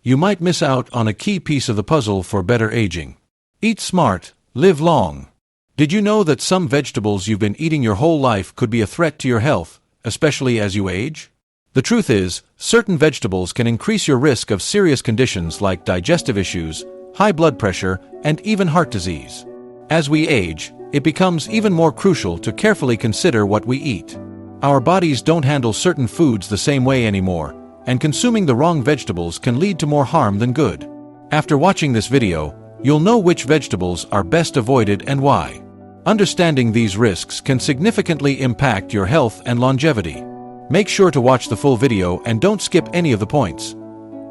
you might miss out on a key piece of the puzzle for better aging. Eat smart, live long. Did you know that some vegetables you've been eating your whole life could be a threat to your health, especially as you age? The truth is, certain vegetables can increase your risk of serious conditions like digestive issues, high blood pressure, and even heart disease. As we age, it becomes even more crucial to carefully consider what we eat. Our bodies don't handle certain foods the same way anymore, and consuming the wrong vegetables can lead to more harm than good. After watching this video, you'll know which vegetables are best avoided and why. Understanding these risks can significantly impact your health and longevity. Make sure to watch the full video and don't skip any of the points.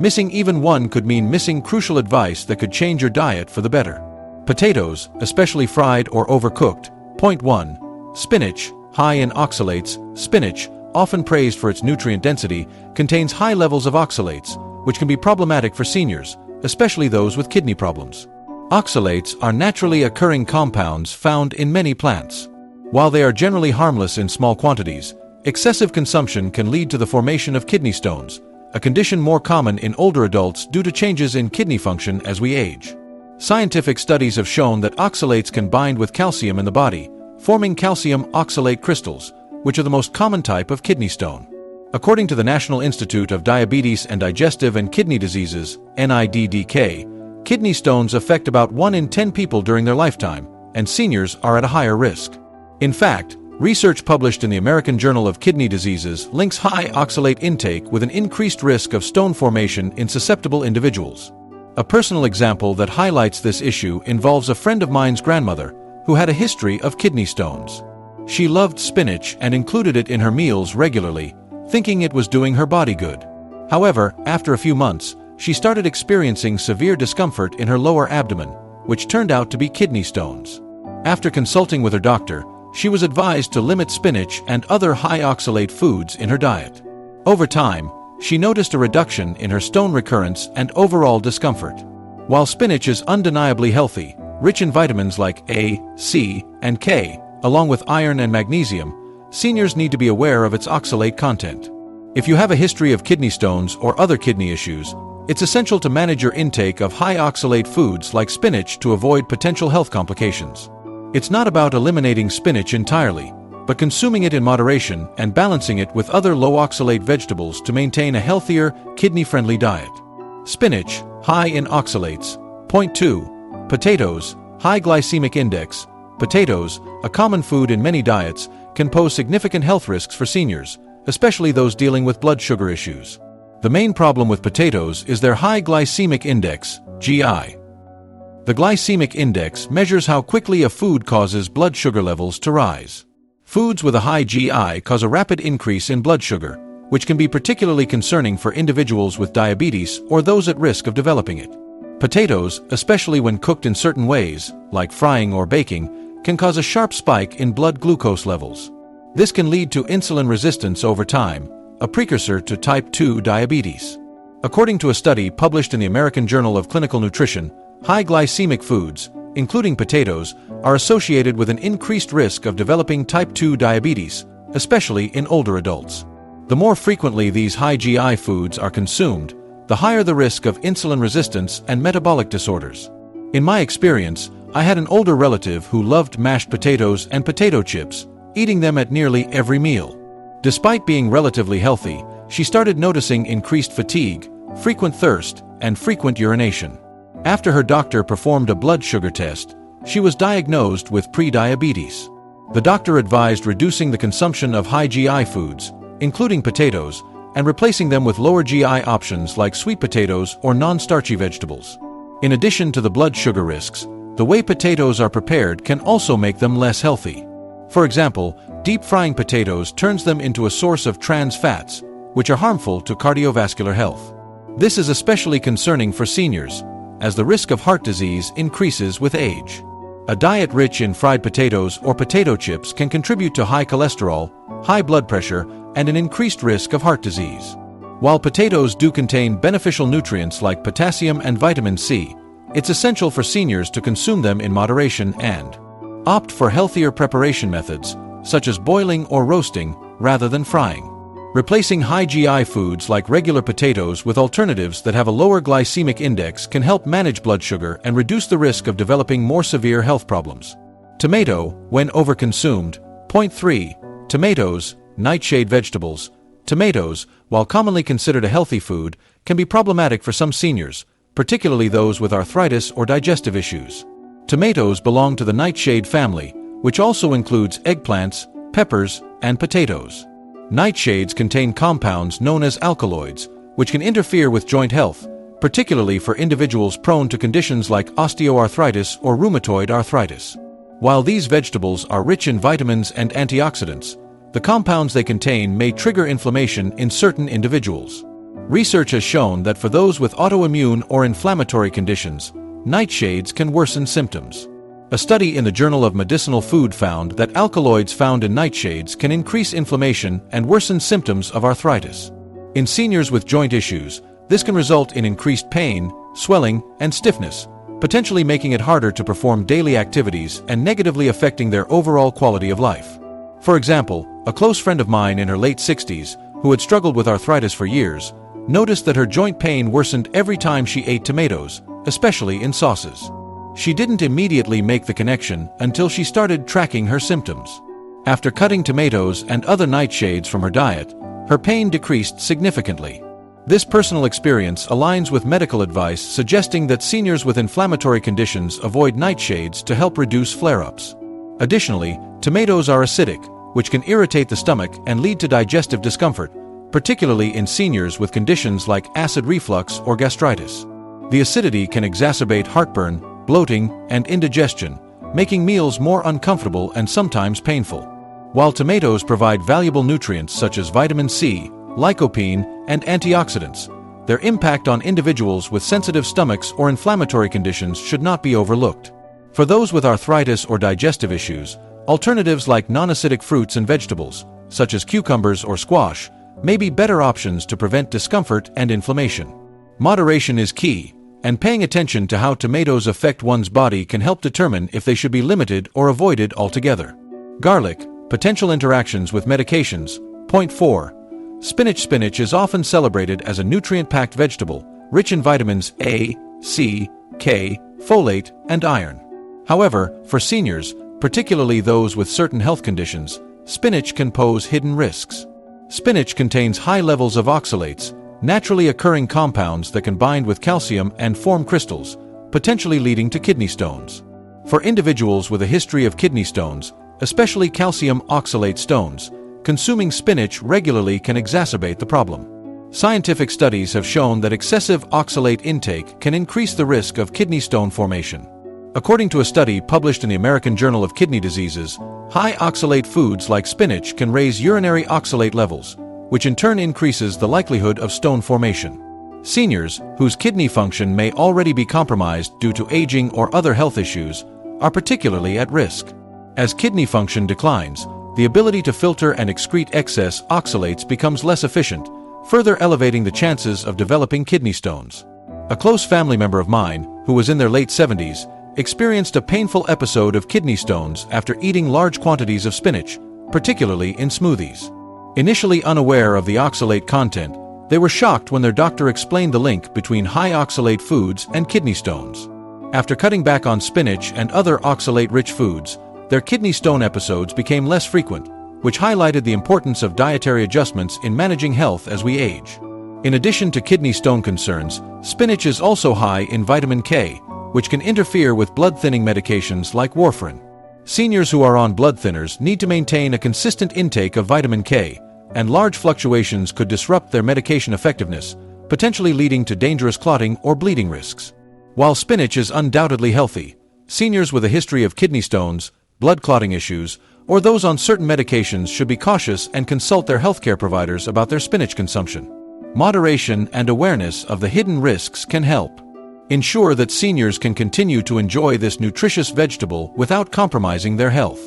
Missing even one could mean missing crucial advice that could change your diet for the better. Potatoes, especially fried or overcooked. Point 1. Spinach, high in oxalates. Spinach, often praised for its nutrient density, contains high levels of oxalates, which can be problematic for seniors, especially those with kidney problems. Oxalates are naturally occurring compounds found in many plants. While they are generally harmless in small quantities, excessive consumption can lead to the formation of kidney stones, a condition more common in older adults due to changes in kidney function as we age. Scientific studies have shown that oxalates can bind with calcium in the body, forming calcium oxalate crystals, which are the most common type of kidney stone. According to the National Institute of Diabetes and Digestive and Kidney Diseases, NIDDK, kidney stones affect about 1 in 10 people during their lifetime, and seniors are at a higher risk. In fact, research published in the American Journal of Kidney Diseases links high oxalate intake with an increased risk of stone formation in susceptible individuals. A personal example that highlights this issue involves a friend of mine's grandmother, who had a history of kidney stones. She loved spinach and included it in her meals regularly, thinking it was doing her body good. However, after a few months, she started experiencing severe discomfort in her lower abdomen, which turned out to be kidney stones. After consulting with her doctor, she was advised to limit spinach and other high oxalate foods in her diet. Over time, she noticed a reduction in her stone recurrence and overall discomfort. While spinach is undeniably healthy, rich in vitamins like A, C, and K, along with iron and magnesium, seniors need to be aware of its oxalate content. If you have a history of kidney stones or other kidney issues, it's essential to manage your intake of high oxalate foods like spinach to avoid potential health complications. It's not about eliminating spinach entirely, but consuming it in moderation and balancing it with other low-oxalate vegetables to maintain a healthier, kidney-friendly diet. Spinach, high in oxalates. Point 2. Potatoes, high glycemic index. Potatoes, a common food in many diets, can pose significant health risks for seniors, especially those dealing with blood sugar issues. The main problem with potatoes is their high glycemic index, GI. The glycemic index measures how quickly a food causes blood sugar levels to rise. Foods with a high GI cause a rapid increase in blood sugar, which can be particularly concerning for individuals with diabetes or those at risk of developing it. Potatoes, especially when cooked in certain ways, like frying or baking, can cause a sharp spike in blood glucose levels. This can lead to insulin resistance over time, a precursor to type 2 diabetes. According to a study published in the American Journal of Clinical Nutrition, high glycemic foods, including potatoes, are associated with an increased risk of developing type 2 diabetes, especially in older adults. The more frequently these high GI foods are consumed, the higher the risk of insulin resistance and metabolic disorders. In my experience, I had an older relative who loved mashed potatoes and potato chips, eating them at nearly every meal. Despite being relatively healthy, she started noticing increased fatigue, frequent thirst, and frequent urination. After her doctor performed a blood sugar test, she was diagnosed with pre-diabetes. The doctor advised reducing the consumption of high GI foods, including potatoes, and replacing them with lower GI options like sweet potatoes or non-starchy vegetables. In addition to the blood sugar risks, the way potatoes are prepared can also make them less healthy. For example, deep frying potatoes turns them into a source of trans fats, which are harmful to cardiovascular health. This is especially concerning for seniors, as the risk of heart disease increases with age. A diet rich in fried potatoes or potato chips can contribute to high cholesterol, high blood pressure, and an increased risk of heart disease. While potatoes do contain beneficial nutrients like potassium and vitamin C, it's essential for seniors to consume them in moderation and opt for healthier preparation methods, such as boiling or roasting, rather than frying. Replacing high GI foods like regular potatoes with alternatives that have a lower glycemic index can help manage blood sugar and reduce the risk of developing more severe health problems. Tomato, when overconsumed. Point 3. Tomatoes, nightshade vegetables. Tomatoes, while commonly considered a healthy food, can be problematic for some seniors, particularly those with arthritis or digestive issues. Tomatoes belong to the nightshade family, which also includes eggplants, peppers, and potatoes. Nightshades contain compounds known as alkaloids, which can interfere with joint health, particularly for individuals prone to conditions like osteoarthritis or rheumatoid arthritis. While these vegetables are rich in vitamins and antioxidants, the compounds they contain may trigger inflammation in certain individuals. Research has shown that for those with autoimmune or inflammatory conditions, nightshades can worsen symptoms. A study in the Journal of Medicinal Food found that alkaloids found in nightshades can increase inflammation and worsen symptoms of arthritis. In seniors with joint issues, this can result in increased pain, swelling, and stiffness, potentially making it harder to perform daily activities and negatively affecting their overall quality of life. For example, a close friend of mine in her late 60s, who had struggled with arthritis for years, noticed that her joint pain worsened every time she ate tomatoes, especially in sauces. She didn't immediately make the connection until she started tracking her symptoms. After cutting tomatoes and other nightshades from her diet, her pain decreased significantly. This personal experience aligns with medical advice suggesting that seniors with inflammatory conditions avoid nightshades to help reduce flare-ups. Additionally, tomatoes are acidic, which can irritate the stomach and lead to digestive discomfort, particularly in seniors with conditions like acid reflux or gastritis. The acidity can exacerbate heartburn, bloating, and indigestion, making meals more uncomfortable and sometimes painful. While tomatoes provide valuable nutrients such as vitamin C, lycopene, and antioxidants, their impact on individuals with sensitive stomachs or inflammatory conditions should not be overlooked. For those with arthritis or digestive issues, alternatives like non-acidic fruits and vegetables, such as cucumbers or squash, may be better options to prevent discomfort and inflammation. Moderation is key, and paying attention to how tomatoes affect one's body can help determine if they should be limited or avoided altogether. Garlic, potential interactions with medications. Point 4. Spinach is often celebrated as a nutrient-packed vegetable, rich in vitamins A, C, K, folate, and iron. However, for seniors, particularly those with certain health conditions, spinach can pose hidden risks. Spinach contains high levels of oxalates, naturally occurring compounds that can bind with calcium and form crystals, potentially leading to kidney stones. For individuals with a history of kidney stones, especially calcium oxalate stones, consuming spinach regularly can exacerbate the problem. Scientific studies have shown that excessive oxalate intake can increase the risk of kidney stone formation. According to a study published in the American Journal of Kidney Diseases, high oxalate foods like spinach can raise urinary oxalate levels, which in turn increases the likelihood of stone formation. Seniors, whose kidney function may already be compromised due to aging or other health issues, are particularly at risk. As kidney function declines, the ability to filter and excrete excess oxalates becomes less efficient, further elevating the chances of developing kidney stones. A close family member of mine, who was in their late 70s, experienced a painful episode of kidney stones after eating large quantities of spinach, particularly in smoothies. Initially unaware of the oxalate content, they were shocked when their doctor explained the link between high oxalate foods and kidney stones. After cutting back on spinach and other oxalate-rich foods, their kidney stone episodes became less frequent, which highlighted the importance of dietary adjustments in managing health as we age. In addition to kidney stone concerns, spinach is also high in vitamin K, which can interfere with blood-thinning medications like warfarin. Seniors who are on blood thinners need to maintain a consistent intake of vitamin K, and large fluctuations could disrupt their medication effectiveness, potentially leading to dangerous clotting or bleeding risks. While spinach is undoubtedly healthy, seniors with a history of kidney stones, blood clotting issues, or those on certain medications should be cautious and consult their healthcare providers about their spinach consumption. Moderation and awareness of the hidden risks can help ensure that seniors can continue to enjoy this nutritious vegetable without compromising their health.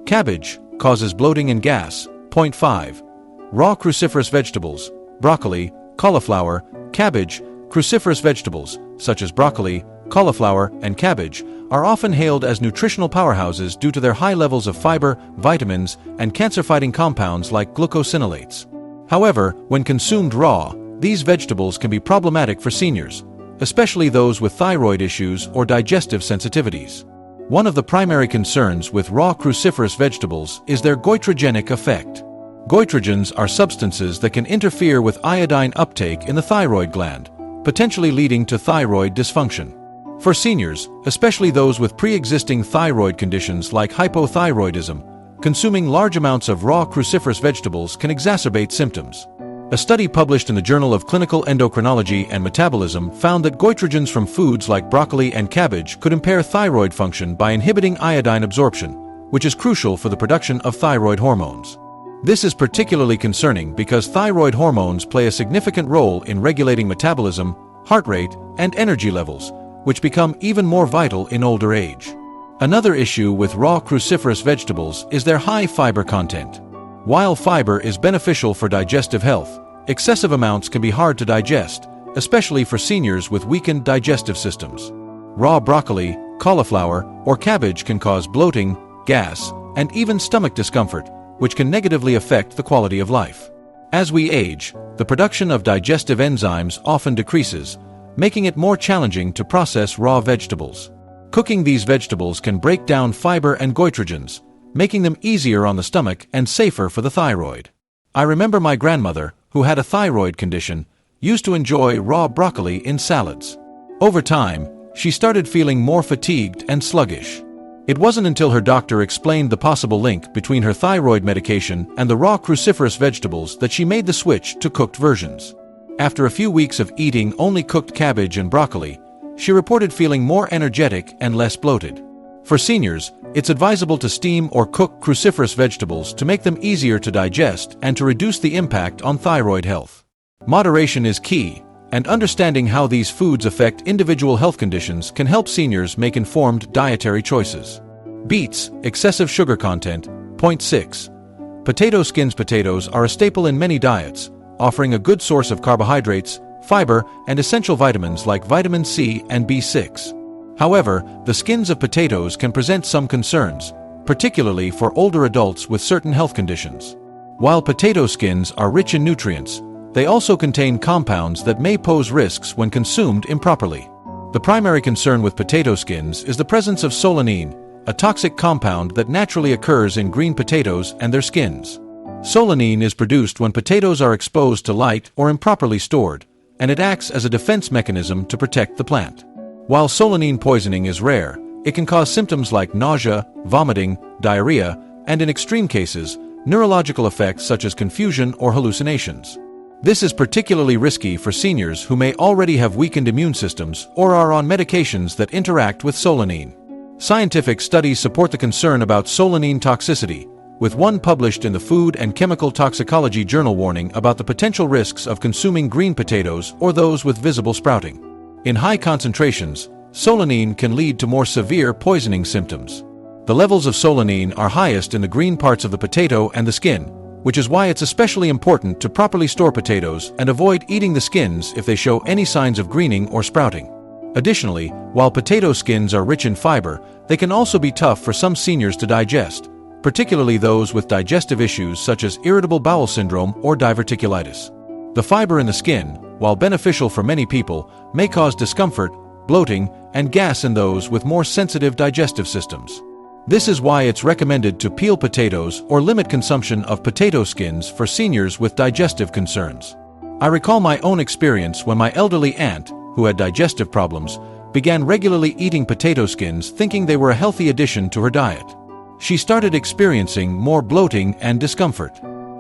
Cabbage causes bloating and gas. Point 5. Raw cruciferous vegetables, broccoli, cauliflower, cabbage. Cruciferous vegetables, such as broccoli, cauliflower, and cabbage, are often hailed as nutritional powerhouses due to their high levels of fiber, vitamins, and cancer-fighting compounds like glucosinolates. However, when consumed raw, these vegetables can be problematic for seniors, especially those with thyroid issues or digestive sensitivities. One of the primary concerns with raw cruciferous vegetables is their goitrogenic effect. Goitrogens are substances that can interfere with iodine uptake in the thyroid gland, potentially leading to thyroid dysfunction. For seniors, especially those with pre-existing thyroid conditions like hypothyroidism, consuming large amounts of raw cruciferous vegetables can exacerbate symptoms. A study published in the Journal of Clinical Endocrinology and Metabolism found that goitrogens from foods like broccoli and cabbage could impair thyroid function by inhibiting iodine absorption, which is crucial for the production of thyroid hormones. This is particularly concerning because thyroid hormones play a significant role in regulating metabolism, heart rate, and energy levels, which become even more vital in older age. Another issue with raw cruciferous vegetables is their high fiber content. While fiber is beneficial for digestive health, excessive amounts can be hard to digest, especially for seniors with weakened digestive systems. Raw broccoli, cauliflower, or cabbage can cause bloating, gas, and even stomach discomfort, which can negatively affect the quality of life. As we age, the production of digestive enzymes often decreases, making it more challenging to process raw vegetables. Cooking these vegetables can break down fiber and goitrogens, making them easier on the stomach and safer for the thyroid. I remember my grandmother, who had a thyroid condition, used to enjoy raw broccoli in salads. Over time, she started feeling more fatigued and sluggish. It wasn't until her doctor explained the possible link between her thyroid medication and the raw cruciferous vegetables that she made the switch to cooked versions. After a few weeks of eating only cooked cabbage and broccoli, she reported feeling more energetic and less bloated. For seniors, it's advisable to steam or cook cruciferous vegetables to make them easier to digest and to reduce the impact on thyroid health. Moderation is key, and understanding how these foods affect individual health conditions can help seniors make informed dietary choices. Beets, excessive sugar content, 0.6. Potato skins. Potatoes are a staple in many diets, offering a good source of carbohydrates, fiber, and essential vitamins like vitamin C and B6. However, the skins of potatoes can present some concerns, particularly for older adults with certain health conditions. While potato skins are rich in nutrients, they also contain compounds that may pose risks when consumed improperly. The primary concern with potato skins is the presence of solanine, a toxic compound that naturally occurs in green potatoes and their skins. Solanine is produced when potatoes are exposed to light or improperly stored, and it acts as a defense mechanism to protect the plant. While solanine poisoning is rare, it can cause symptoms like nausea, vomiting, diarrhea, and in extreme cases, neurological effects such as confusion or hallucinations. This is particularly risky for seniors who may already have weakened immune systems or are on medications that interact with solanine. Scientific studies support the concern about solanine toxicity, with one published in the Food and Chemical Toxicology Journal warning about the potential risks of consuming green potatoes or those with visible sprouting. In high concentrations, solanine can lead to more severe poisoning symptoms. The levels of solanine are highest in the green parts of the potato and the skin, which is why it's especially important to properly store potatoes and avoid eating the skins if they show any signs of greening or sprouting. Additionally, while potato skins are rich in fiber, they can also be tough for some seniors to digest, particularly those with digestive issues such as irritable bowel syndrome or diverticulitis. The fiber in the skin, while beneficial for many people, may cause discomfort, bloating, and gas in those with more sensitive digestive systems. This is why it's recommended to peel potatoes or limit consumption of potato skins for seniors with digestive concerns. I recall my own experience when my elderly aunt, who had digestive problems, began regularly eating potato skins thinking they were a healthy addition to her diet. She started experiencing more bloating and discomfort.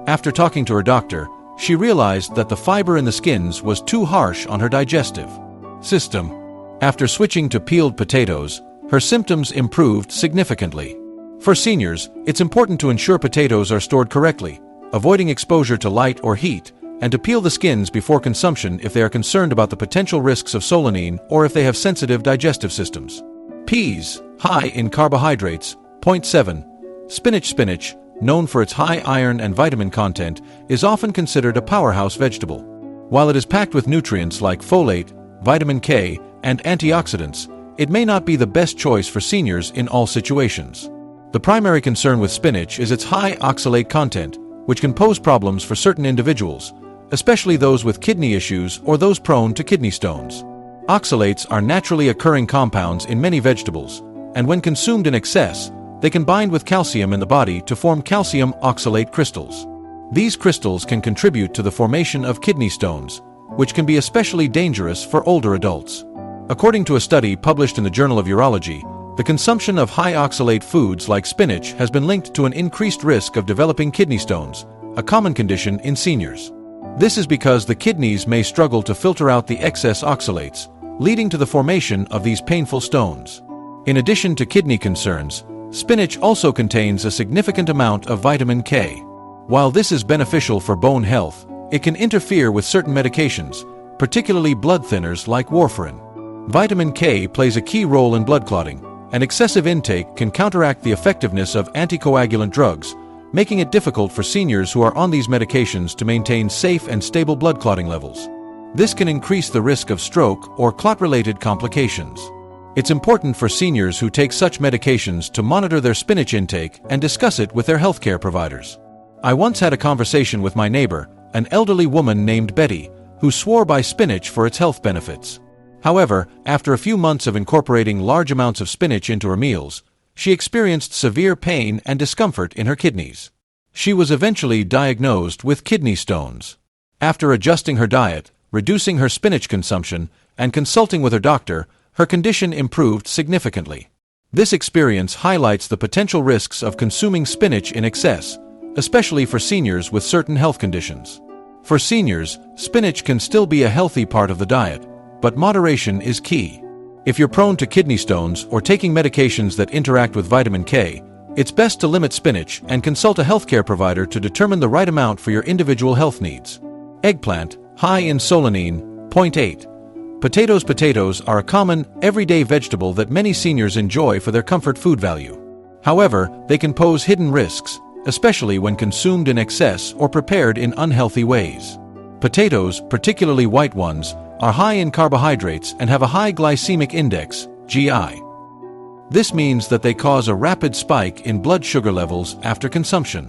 After talking to her doctor, she realized that the fiber in the skins was too harsh on her digestive system. After switching to peeled potatoes, her symptoms improved significantly. For seniors, it's important to ensure potatoes are stored correctly, avoiding exposure to light or heat, and to peel the skins before consumption if they are concerned about the potential risks of solanine or if they have sensitive digestive systems. Peas, high in carbohydrates, 0.7. Spinach, known for its high iron and vitamin content, is often considered a powerhouse vegetable. While it is packed with nutrients like folate, vitamin K, and antioxidants, it may not be the best choice for seniors in all situations. The primary concern with spinach is its high oxalate content, which can pose problems for certain individuals, especially those with kidney issues or those prone to kidney stones. Oxalates are naturally occurring compounds in many vegetables, and when consumed in excess, they can bind with calcium in the body to form calcium oxalate crystals. These crystals can contribute to the formation of kidney stones, which can be especially dangerous for older adults. According to a study published in the Journal of Urology, the consumption of high oxalate foods like spinach has been linked to an increased risk of developing kidney stones, a common condition in seniors. This is because the kidneys may struggle to filter out the excess oxalates, leading to the formation of these painful stones. In addition to kidney concerns, spinach also contains a significant amount of vitamin K. While this is beneficial for bone health, it can interfere with certain medications, particularly blood thinners like warfarin. Vitamin K plays a key role in blood clotting, and excessive intake can counteract the effectiveness of anticoagulant drugs, making it difficult for seniors who are on these medications to maintain safe and stable blood clotting levels. This can increase the risk of stroke or clot-related complications. It's important for seniors who take such medications to monitor their spinach intake and discuss it with their healthcare providers. I once had a conversation with my neighbor, an elderly woman named Betty, who swore by spinach for its health benefits. However, after a few months of incorporating large amounts of spinach into her meals, she experienced severe pain and discomfort in her kidneys. She was eventually diagnosed with kidney stones. After adjusting her diet, reducing her spinach consumption, and consulting with her doctor, her condition improved significantly. This experience highlights the potential risks of consuming spinach in excess, especially for seniors with certain health conditions. For seniors, spinach can still be a healthy part of the diet, but moderation is key. If you're prone to kidney stones or taking medications that interact with vitamin K, it's best to limit spinach and consult a healthcare provider to determine the right amount for your individual health needs. Eggplant, high in solanine, 0.8. Potatoes are a common, everyday vegetable that many seniors enjoy for their comfort food value. However, they can pose hidden risks, especially when consumed in excess or prepared in unhealthy ways. Potatoes, particularly white ones, are high in carbohydrates and have a high glycemic index, GI. This means that they cause a rapid spike in blood sugar levels after consumption.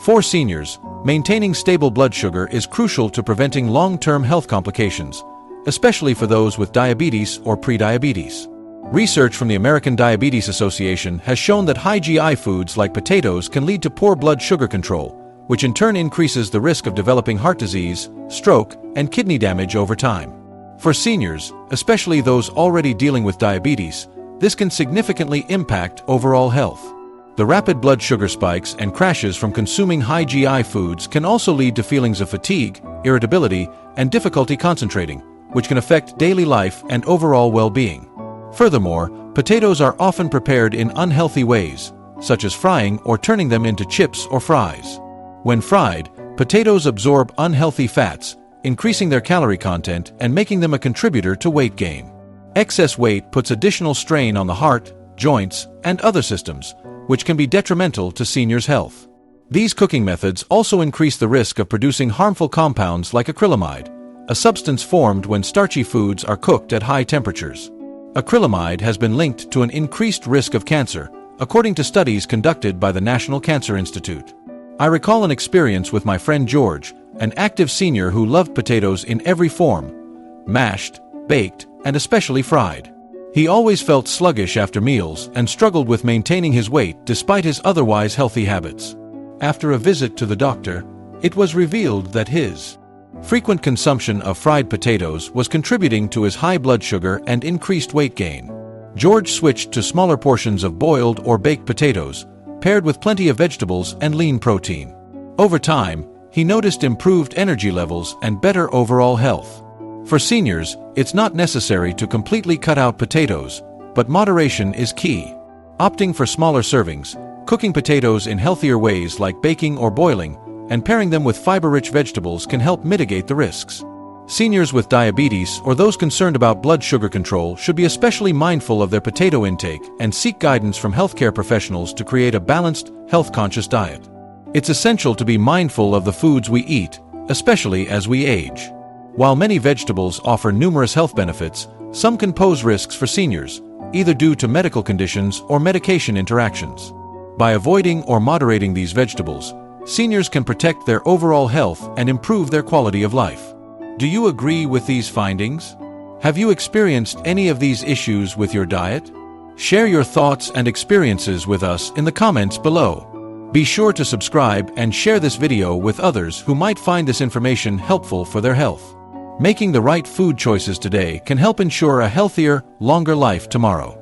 For seniors, maintaining stable blood sugar is crucial to preventing long-term health complications, especially for those with diabetes or prediabetes. Research from the American Diabetes Association has shown that high GI foods like potatoes can lead to poor blood sugar control, which in turn increases the risk of developing heart disease, stroke, and kidney damage over time. For seniors, especially those already dealing with diabetes, this can significantly impact overall health. The rapid blood sugar spikes and crashes from consuming high GI foods can also lead to feelings of fatigue, irritability, and difficulty concentrating, which can affect daily life and overall well-being. Furthermore, potatoes are often prepared in unhealthy ways, such as frying or turning them into chips or fries. When fried, potatoes absorb unhealthy fats, increasing their calorie content and making them a contributor to weight gain. Excess weight puts additional strain on the heart, joints, and other systems, which can be detrimental to seniors' health. These cooking methods also increase the risk of producing harmful compounds like acrylamide, a substance formed when starchy foods are cooked at high temperatures. Acrylamide has been linked to an increased risk of cancer, according to studies conducted by the National Cancer Institute. I recall an experience with my friend George, an active senior who loved potatoes in every form, mashed, baked, and especially fried. He always felt sluggish after meals and struggled with maintaining his weight despite his otherwise healthy habits. After a visit to the doctor, it was revealed that his frequent consumption of fried potatoes was contributing to his high blood sugar and increased weight gain. George switched to smaller portions of boiled or baked potatoes, paired with plenty of vegetables and lean protein. Over time, he noticed improved energy levels and better overall health. For seniors, it's not necessary to completely cut out potatoes, but moderation is key. Opting for smaller servings, cooking potatoes in healthier ways like baking or boiling, and pairing them with fiber-rich vegetables can help mitigate the risks. Seniors with diabetes or those concerned about blood sugar control should be especially mindful of their potato intake and seek guidance from healthcare professionals to create a balanced, health-conscious diet. It's essential to be mindful of the foods we eat, especially as we age. While many vegetables offer numerous health benefits, some can pose risks for seniors, either due to medical conditions or medication interactions. By avoiding or moderating these vegetables, seniors can protect their overall health and improve their quality of life. Do you agree with these findings? Have you experienced any of these issues with your diet? Share your thoughts and experiences with us in the comments below. Be sure to subscribe and share this video with others who might find this information helpful for their health. Making the right food choices today can help ensure a healthier, longer life tomorrow.